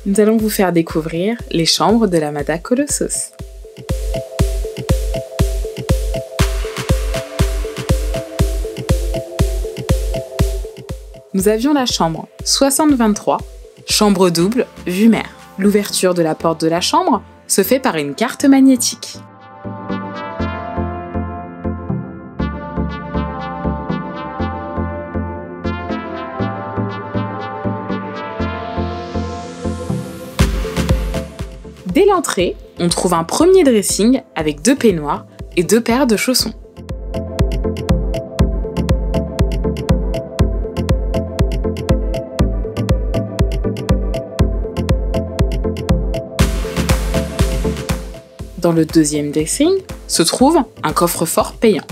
nous allons vous faire découvrir les chambres de l'Amada Colossos. Nous avions la chambre 6023, chambre double, vue mer. L'ouverture de la porte de la chambre se fait par une carte magnétique. Dès l'entrée, on trouve un premier dressing avec 2 peignoirs et 2 paires de chaussons. Dans le deuxième dressing se trouve un coffre-fort payant.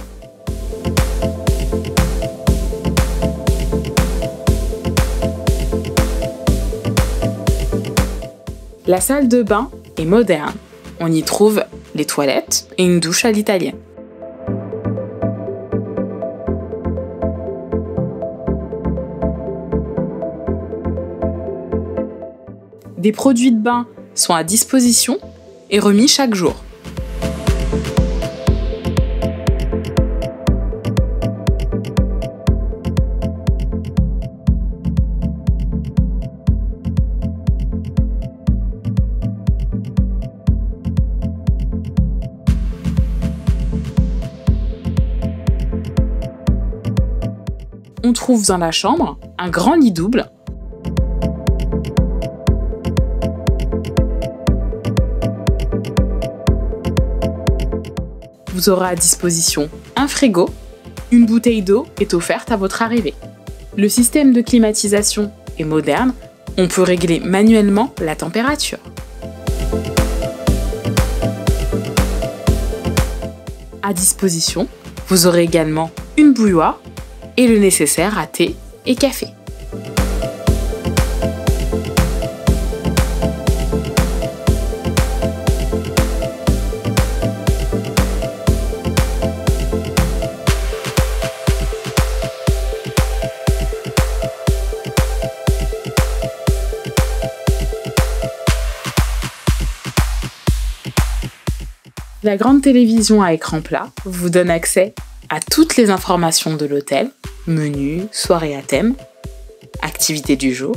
La salle de bain est moderne. On y trouve les toilettes et une douche à l'italienne. Des produits de bain sont à disposition et remis chaque jour. On trouve dans la chambre un grand lit double . Vous aurez à disposition un frigo, une bouteille d'eau est offerte à votre arrivée. Le système de climatisation est moderne, on peut régler manuellement la température. À disposition, vous aurez également une bouilloire et le nécessaire à thé et café. La grande télévision à écran plat vous donne accès à toutes les informations de l'hôtel, menu, soirée à thème, activités du jour.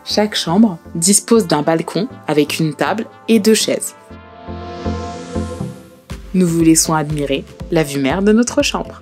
Chaque chambre dispose d'un balcon avec une table et 2 chaises. Nous vous laissons admirer la vue mer de notre chambre.